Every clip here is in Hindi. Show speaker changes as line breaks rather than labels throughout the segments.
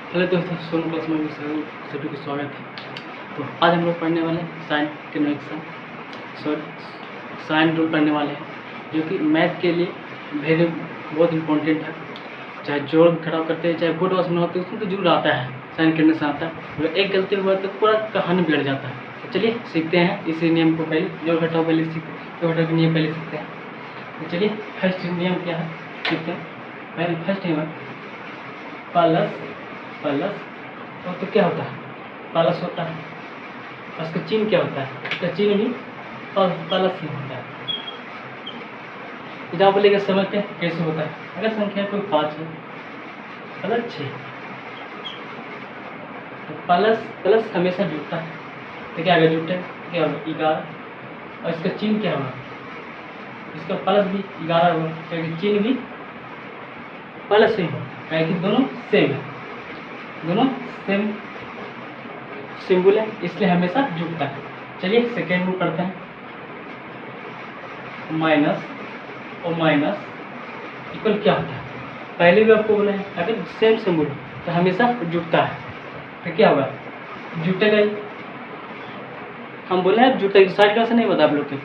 हेलो दोस्तों, सोनू क्लास में सभी को स्वागत है। तो आज हम लोग पढ़ने वाले हैं साइन कन्वेक्शन, साइन रूल पढ़ने वाले हैं, जो कि मैथ के लिए बहुत इम्पोर्टेंट है। चाहे जोड़ घटाव करते हैं, चाहे बोर्ड वास में होते हैं, उसमें तो जरूर आता है, साइन कन्वेक्शन आता है। अगर एक गलती हुआ तो पूरा कहानी बिगड़ जाता है। तो चलिए सीखते हैं इसी नियम को। पहले जोड़ घटाव पहले सीखते, जोड़ घटाव के नियम पहले सीखते हैं। तो चलिए फर्स्ट नियम क्या है सीखते हैं। पहले फर्स्ट नियम है प्लस तो क्या होता है, प्लस होता है। उसका चिन्ह क्या होता है, उसका चिन्ह भी प्लस ही होता है। एग्जाम्पल लेकर समझते हैं कैसे होता है। अगर संख्या कोई 5 है, प्लस 6, तो प्लस हमेशा जुड़ता है। तो क्या होगा, जुटे क्या होगा 11। और इसका चिन्ह क्या होगा, इसका प्लस भी 11 होगा, क्योंकि चिन्ह भी प्लस ही होगा, क्योंकि दोनों सेम है, दोनों सेम सिंबल है, इसलिए हमेशा जुड़ता है। चलिए सेकेंड में पढ़ते हैं। माइनस और माइनस इक्वल क्या होता है। पहले भी आपको बोला है, अगर सेम सिंबल तो हमेशा जुड़ता है। तो क्या होगा, जुटेगा ही। हम बोले हैं जुटेगा, साइड का से नहीं बता आप लोग के।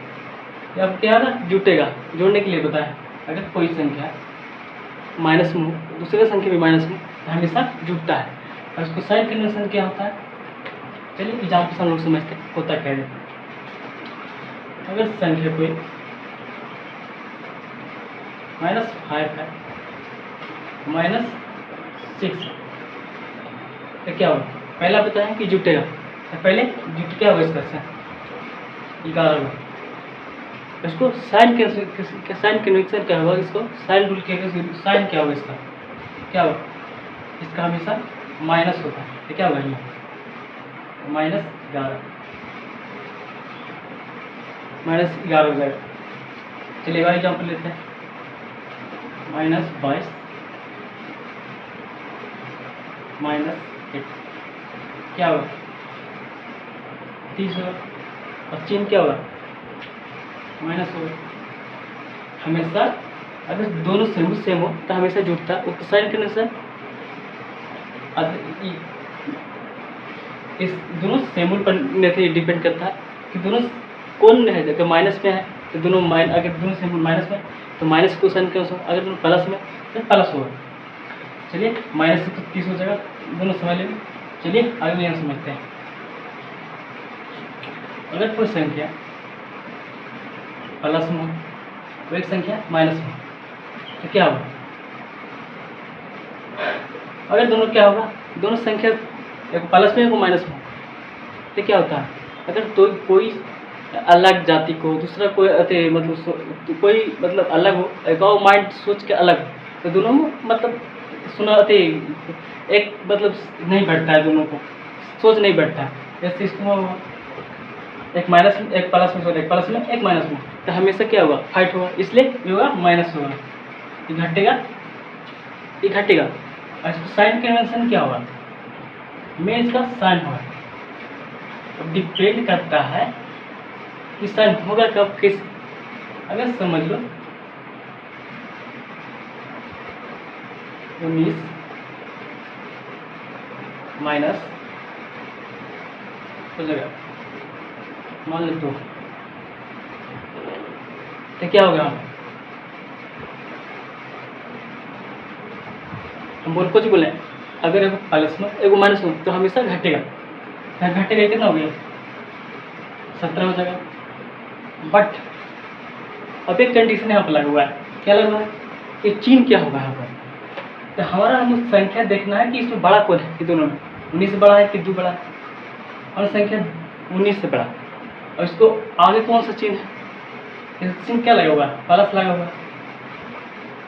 अब क्या है ना, जुटेगा, जोड़ने के लिए बताया। अगर कोई संख्या माइनस में हो, दूसरे संख्या भी माइनस में, तो हमेशा जुटता है। और उसको साइन कन्वेंशन क्या होता है, चलिए एग्जाम्पल से हम लोग समझते हैं होता क्या है। अगर संख्या कोई -5 है, -6 है, तो क्या होगा, पहला बताया कि जुटेगा। तो पहले जुट क्या होगा, इसका 11 होगा। इसको साइन कन्वेंशन क्या होगा, इसको साइन रूल के साइन क्या होगा, इसका क्या होगा, इसका हमेशा माइनस होता है। तो क्या होगा, ये -11 हो जाएगा। चलिए एक एग्जाम्पल लेते हैं। -22 -8 क्या होगा, 30 होगा। और चिन्ह क्या होगा, माइनस होगा। हमेशा अगर दोनों सेम हो तो हमेशा जुड़ता है। उसका साइन कन्वेंशन इस दोनों सिंबल पर डिपेंड करता है कि दोनों कौन है। अगर माइनस में है तो दोनों अगर दोनों सिंबल माइनस में तो माइनस को साइन कन्वेंशन, अगर दोनों प्लस में तो प्लस होगा। चलिए माइनस से तो 30 हो जाएगा, दोनों समझ लेंगे। चलिए आगे नियम समझते हैं। अगर कोई संख्या प्लस में हो तो एक संख्या माइनस में, तो क्या होगा, अगर दोनों क्या होगा, दोनों संख्या एक प्लस में एक माइनस में, तो क्या होता है, अगर तो कोई अलग जाति को दूसरा कोई कोई अलग हो, एक और माइंड सोच के अलग हो, तो दोनों में एक नहीं बैठता है, दोनों को सोच नहीं बैठता है। ऐसे इसमें होगा एक माइनस में एक प्लस में, एक प्लस में एक माइनस में, तो हमेशा क्या होगा, फाइट होगा, इसलिए ये होगा माइनस होगा, ये घटेगा, ये घटेगा। और इसको साइन कन्वेंशन क्या होगा, में इसका साइन होगा। अब डिपेंड करता है कि साइन होगा कब, किस। अगर समझ लो 19 माइनस हो जाएगा, मान लो 2, तो क्या होगा, हम बोल कुछ बोले, अगर एक प्लस में एक माइनस में तो हमेशा घटेगा। घटेगा कितना हो गया, 17 हो जाएगा। बट अब एक कंडीशन यहाँ पर लगा हुआ है, क्या लगा हुआ है, ये चिन्ह क्या होगा यहाँ पर। तो हमारा हमें संख्या देखना है कि इसमें बड़ा कौन है, कि दोनों में 19 बड़ा है कि 2 बड़ा है। और संख्या 19 से बड़ा, और इसको आगे कौन सा चिन्ह है, चिन्ह क्या लगा हुआ है, प्लस लगा हुआ है।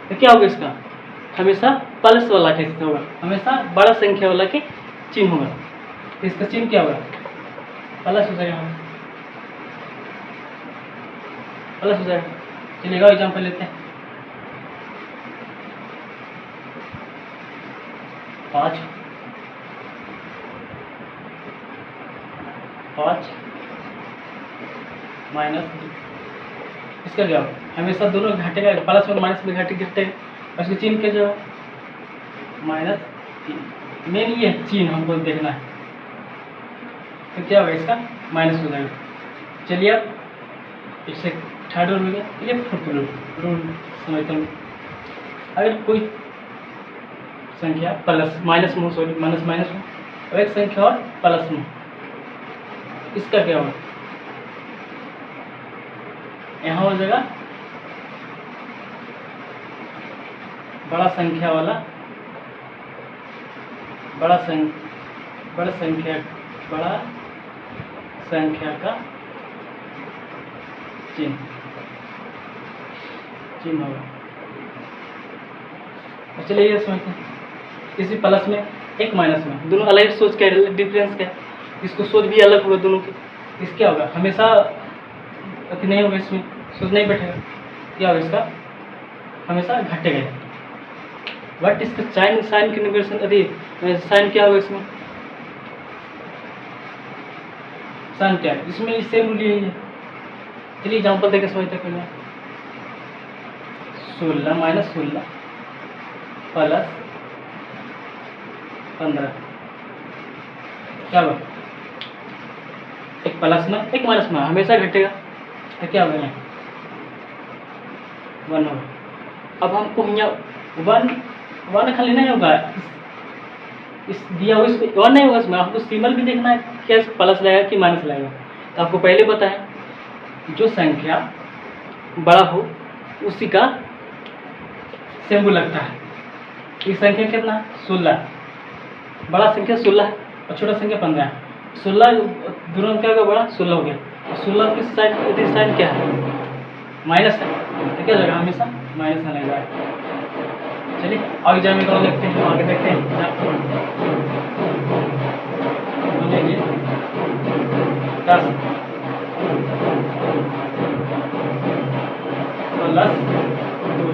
तो क्या होगा, इसका हमेशा प्लस वाला के होगा, हमेशा बड़ा संख्या वाला के चिन्ह होगा। तो इसका चिन्ह क्या होगा, प्लस हो जाएगा, प्लस हो जाएगा। चलिए एक एग्जाम्पल लेते हैं। 5 -2, इसका क्या होगा, हमेशा दोनों घटेगा, प्लस में माइनस में घटेगा। और इसका चिन्ह क्या जो मेन ये चिन्ह हमको देखना है, तो क्या होगा इसका माइनस हो जाएगा। चलिए अब इससे थर्ड रूल हो गया, ये फोर्थ रूल समझते हैं। अगर कोई संख्या प्लस माइनस में हो, सॉरी माइनस माइनस में, और एक संख्या और प्लस में, इसका क्या होगा, यहाँ हो जाएगा बड़ा संख्या वाला बड़ा संख्या का चिन्ह होगा। चलिए ये समझते हैं, इसी प्लस में एक माइनस में, दोनों अलग सोच क्या डिफरेंस क्या है, इसको सोच भी अलग होगा दोनों की। इस क्या होगा, हमेशा अति नहीं होगा, इसमें सोच नहीं बैठेगा, क्या होगा इसका हमेशा घटेगा। बट इसका साइन की निगेशन अति साइन क्या होगा, इसमें साइन क्या है, इसमें सेम रूल यही है। चलिए एग्जाम्पल देकर समझते हैं। 16 माइनस 16 प्लस 15 क्या होगा, एक प्लस में एक माइनस में हमेशा घटेगा, तो क्या होगा 1 होगा। अब हमको यहाँ वन खाली नहीं होगा, इस दिया हुआ इसमें 1 नहीं होगा, इसमें आपको सिंबल भी देखना है, क्या प्लस लगेगा कि माइनस लगेगा। तो आपको पहले पता है जो संख्या बड़ा हो उसी का सिंबल लगता है। ये संख्या कितना 16, बड़ा संख्या 16 है और छोटा संख्या 15 है। 16 दोनों में क्या होगा, बड़ा 16 हो गया, और 16 की साइन क्या है, माइनस है, तो क्या लगेगा हमेशा माइनस आने लगा। चलिए आगे जाने को देखते हैं, आगे देखते हैं। लीजिए 10 प्लस 2,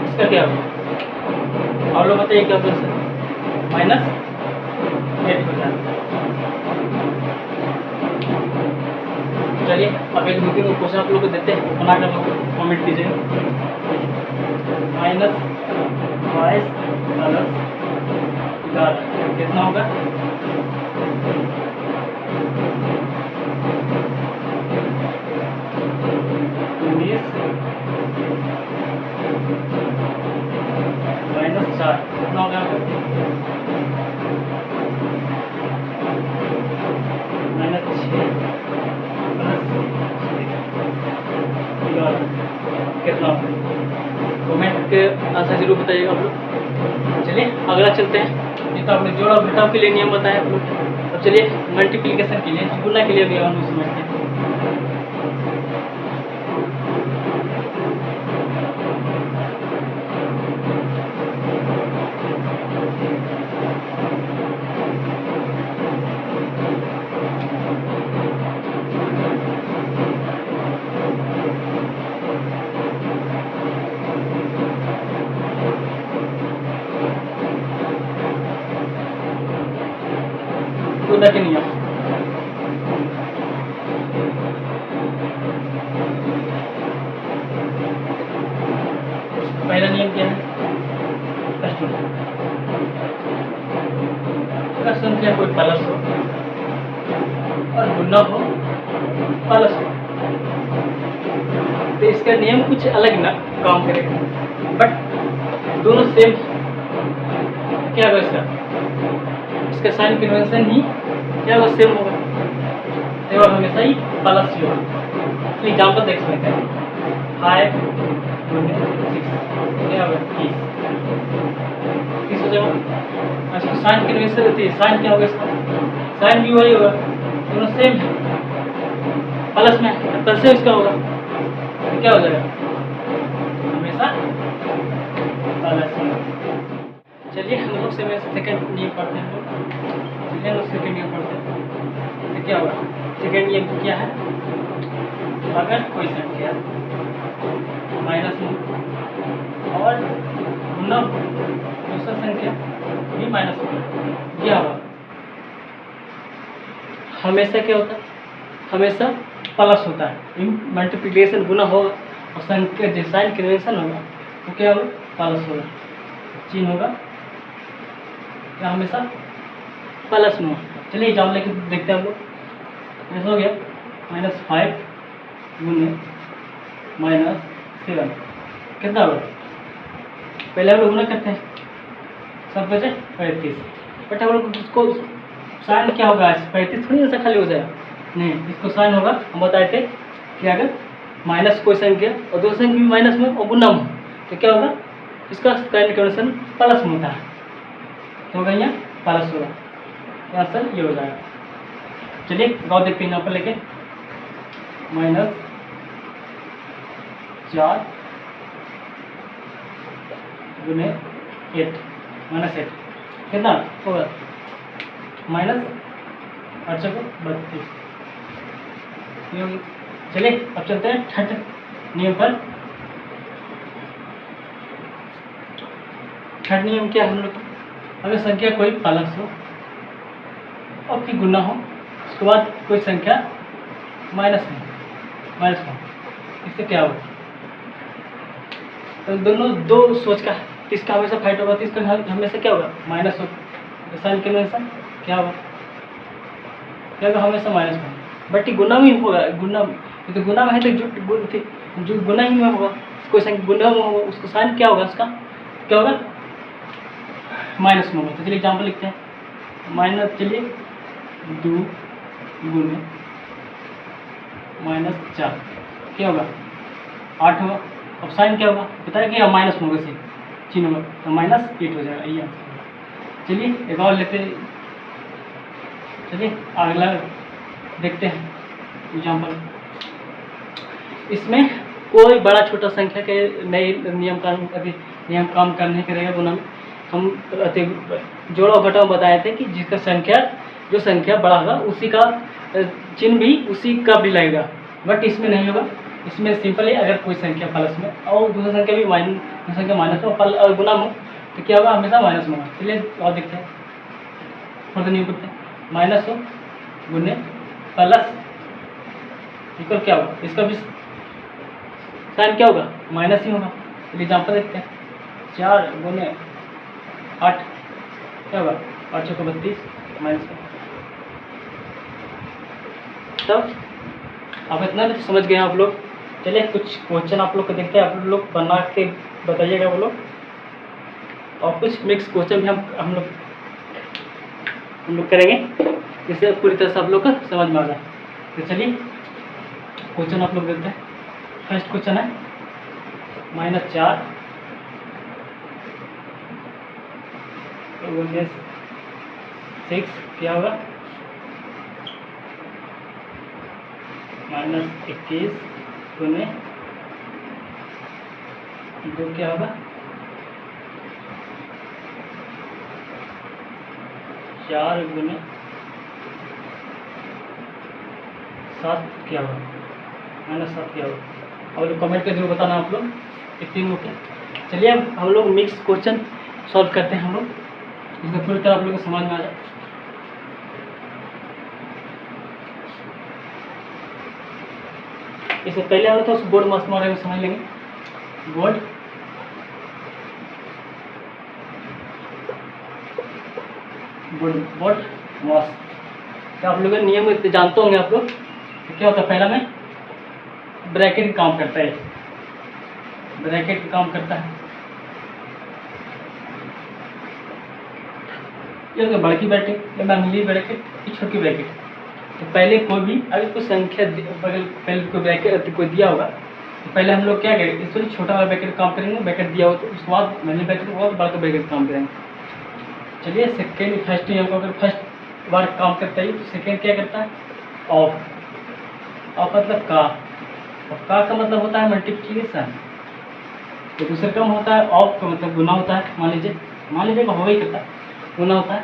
इसका क्या होगा, आप लोग बताइए क्या होगा, माइनस 8 हो जाएगा। चलिए अब एक 2-3 क्वेश्चन आप लोग को देते हैं, बना कर लोग कॉमेंट कीजिए। माइनस 22 प्लस 11 कितना होगा, माइनस 4 कितना होगा, माइनस 6 प्लस 11 कितना होगा। कमेंट के आंसर जरूर बताइएगा आप लोग। चलिए अगला चलते हैं। ये तो आपने जोड़ा घटाव के लिए नियम बताया आप लोग। अब चलिए मल्टीप्लिकेशन के लिए, गुणा के लिए भी हम लोग समझते हैं। गुणा के नियम, पहला नियम क्या है, अगर संख्या कोई प्लस हो और गुना हो प्लस हो, तो इसका नियम कुछ अलग ना काम करेगा, बट दोनों सेम क्या होगा, इसका साइन कन्वेंशन ही क्या होगा, सेम होगा, तो हमेशा ही प्लस ही होगा। एग्जाम्पल देख सकते हैं, 5 × 6 क्या होगा 30 हो जाएगा। अच्छा साइन कन्वेंशन होती है, साइन क्या होगा, इसका साइन भी वही होगा, दोनों सेम है, प्लस में प्लस से इसका होगा, तो क्या हो जाएगा हमेशा प्लस। चलिए हम लोग सेकंड नियम पढ़ते हैं, चलिए हम लोग सेकंड नियम पढ़ते हैं। तो क्या होगा, सेकंड नियम क्या है, अगर कोई संख्या माइनस में और गुना दूसरा संख्या भी माइनस में, क्या होगा हमेशा क्या होता है, हमेशा प्लस होता है। मल्टीप्लिकेशन गुना होगा और संख्या जो साइन कन्वेंशन होगा वो क्या होगा, प्लस होगा, चिन्ह होगा या हमेशा प्लस में हो। चलिए एग्जाम्पल लेके देखते हैं हम लोग। ऐसा हो गया -5 गुने -7 कितना होगा। पहले हम लोग गुना करते हैं, सब बचे 35। बट हम लोग इसको साइन क्या होगा, 35 थोड़ी ऐसा खाली हो जाएगा, नहीं, इसको साइन होगा। हम बताए थे कि अगर माइनस कोई संख्या और दो संख्या भी माइनस में और गुना में तो क्या होगा, इसका साइन कन्वर्सन प्लस में होता है, तो होगा यहाँ प्लस होगा, तो आंसर ये हो जाएगा। चलिए गाँव देखते हैं यहाँ पर लेके -4 गुने 8 -8 कितना होगा, -32। चलिए अब चलते हैं छठ नियम पर। छठ नियम क्या है हम लोग, अगर संख्या कोई प्लस हो और फिर गुना हो, उसके बाद कोई संख्या माइनस हो, इससे क्या होगा, तो दोनों दो सोच का, इसका हमेशा फाइट होगा, तो इसका हमेशा क्या होगा, माइनस होगा। साइन के हमेशा क्या होगा, क्या होगा, हमेशा माइनस होगा। बट ये गुना में होगा, गुना तो गुना में है तो जो गुना ही में होगा, कोई संख्या गुना में होगा, उसका साइन क्या होगा, उसका क्या होगा, माइनस में होगा। तो चलिए एग्जाम्पल लिखते हैं, चलिए 2 गुने -4 क्या होगा, 8 होगा। अब साइन क्या होगा, बताया कि माइनस में होगा, चिन्ह होगा, तो -8 हो जाएगा, ये। चलिए एक और लेते हैं, चलिए अगला देखते हैं एग्जाम्पल। इसमें कोई बड़ा छोटा संख्या के नए नियम काम करने करेगा गुना में। हम जोड़ा घटाव बताए थे कि जिसका जो संख्या बड़ा होगा उसी का चिन्ह भी उसी का भी लगेगा, बट इसमें नहीं होगा। इसमें सिंपल है, अगर कोई संख्या प्लस में और दूसरी संख्या भी माइनस में और गुना में, तो क्या होगा, हमेशा माइनस में होगा। चलिए और देखते हैं, थोड़ा नियम करते हैं। माइनस हो गुने प्लस इक्वल क्या होगा, इसका भी साइन क्या होगा, माइनस ही होगा। चलिए एग्जाम्पल देखते हैं, 4 गुने 8 क्या होगा, 8 चौको 32 -। तब अब इतना तो समझ गए आप लोग। चलिए कुछ क्वेश्चन आप लोग को देखते हैं, आप लोग बना के बताइएगा वो लोग, और कुछ मिक्स क्वेश्चन भी हम लोग करेंगे, जिससे पूरी तरह से आप लोग का समझ में आ जाए। तो चलिए क्वेश्चन आप लोग देखते हैं। फर्स्ट क्वेश्चन है -4 गुने 6 क्या होगा, -21 गुने 2 क्या होगा, 4 गुने 7 क्या होगा, -7 क्या होगा। और कमेंट करके जरूर बताना आप लोग, ये 3 हो गया। चलिए अब हम लोग मिक्स क्वेश्चन सॉल्व करते हैं हम लोग, जिससे पूरी तरह आप लोग को समझ में आ जाए। इससे पहले हम लोग तो बोर्ड मास बारे में समझ लेंगे। बोर्ड मास क्या आप लोग नियम जानते होंगे आप लोग, तो क्या होता है, पहला में ब्रैकेट काम करता है, ब्रैकेट काम करता है, ये होगा बड़की ब्रैकेट, या मामूली ब्रैकेट, ये छोटी ब्रैकेट। तो पहले कोई भी अगर कोई संख्या पहले कोई ब्रैकेट कोई दिया होगा, तो पहले हम लोग क्या करेंगे, इसमें छोटा वाला ब्रैकेट काम करेंगे, ब्रैकेट दिया हो तो उसके बाद मैंने ब्रैकेट के बाद बड़ा ब्रैकेट काम करेंगे। चलिए सेकेंड फर्स्ट नियम को अगर फर्स्ट बार काम करता है तो सेकेंड क्या करता है, ऑफ मतलब का, और का मतलब होता है मल्टीप्लिकेशन, तो दूसरे क्रम होता है ऑफ का मतलब गुना होता है। मान लीजिए हो ही करता है, गुना होता है।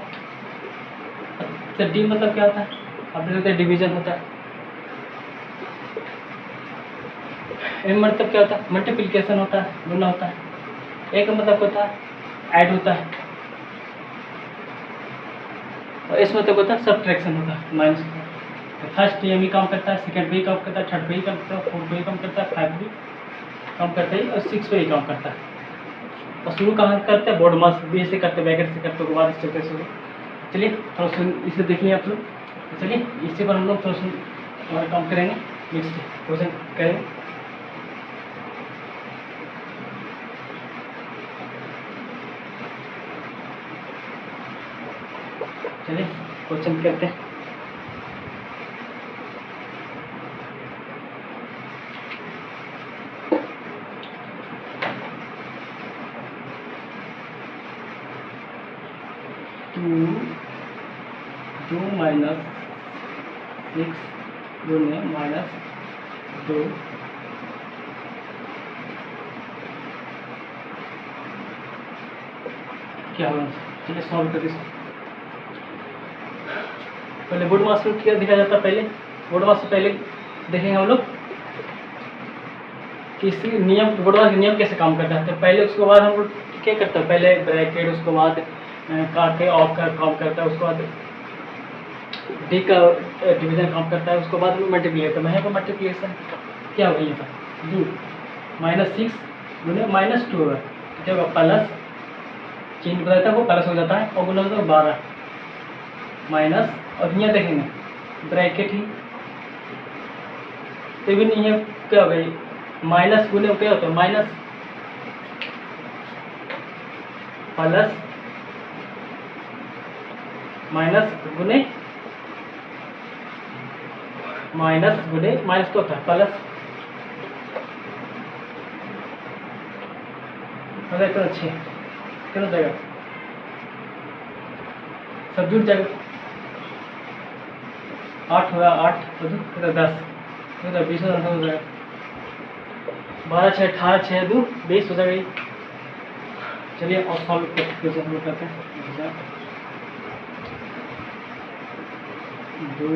तो डी मतलब क्या होता है, अपने होता है डिवीजन होता है। एम मतलब क्या होता है, मल्टीप्लिकेशन होता है, गुना होता है। ए का मतलब होता है ऐड होता है, और इस मतलब होता है सब्ट्रैक्शन होता है, माइनस होता है। तो फर्स्ट ये भी काम करता है, सेकंड भी काम करता है, थर्ड भी काम करता है, फोर्थ भी काम करता है, फाइव भी काम करता है, और 6 पे ही काम करता है। और शुरू कहाँ करते हैं, बोर्ड मास बी से करते, ब्रैकेट से करते, उसके बाद इस चैप्टर से। चलिए थोड़ा सा इसे देख लिया आप लोग। चलिए इससे पर हम लोग थोड़ा सा और काम करेंगे, नेक्स्ट क्वेश्चन करेंगे। चलिए क्वेश्चन करते हैं। टू माइनस 6 गुने -2 क्या होगा। चलिए सॉल्व करते हैं। पहले बोर्ड मास में क्या दिखा जाता है, पहले बोर्ड मास से पहले देखेंगे हम लोग कि इसकी नियम, बोर्ड मास नियम कैसे काम करता है। तो पहले उसके बाद हम लोग क्या करते हैं, पहले ब्रैकेट, उसके बाद काट के ऑफ का काम करता है, उसके बाद डी का डिवीजन काम करता है, उसके बाद हम मल्टीप्लीकेशन, यहाँ पर मल्टीप्लीकेशन क्या होगा, यहाँ पर 2 -6 गुने -2 होगा, क्या होगा, प्लस चिन्ह बताता है वो प्लस हो जाता है, और गुना होता है 12 माइनस, और यहाँ देखेंगे ब्रैकेट ही तो भी नहीं है, क्या होगा, माइनस गुने क्या होता है, माइनस प्लस माइनस गुने माइनस तो होता है प्लस, कितना 6 कितना जाएगा, सब जुड़ जाएगा, 8 होगा, 8 कितना 10 कितना 20 हो जाएगा, 12 6 18 6 2 20 हो जाएगा। चलिए और सॉल्व करते हम लोग करते हैं। 2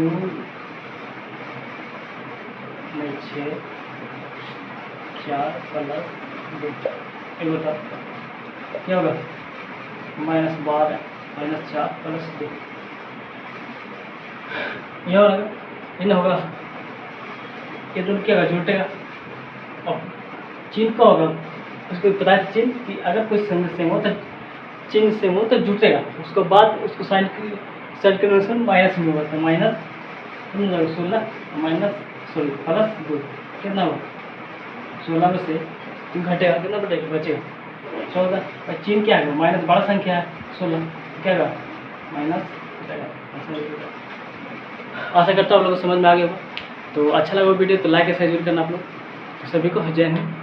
में 6 4 प्लस 2 एक बता क्या होगा, -12 -4 प्लस 2 यह होगा, इन होगा, ये दोनों क्या होगा, जुटेगा। और चिन्ह का होगा, उसको पता है चिन्ह कि अगर कोई सेम हो तो चिन्ह सेम हो तो जुटेगा, उसके बाद उसको साइन कन्वर्सन माइनस में होगा, तो माइनस 16 -16 प्लस 2 कितना होगा, 16 में से 2 घटेगा, कितना बचेगा 14, और चिन्ह क्या है, माइनस बड़ा संख्या है 16, क्या होगा माइनस बचेगा। आशा करता हूँ आप लोगों को समझ में आ गया होगा। तो अच्छा लगा वीडियो तो लाइक और शेयर जरूर करना आप लोग। तो सभी को जय हिंद।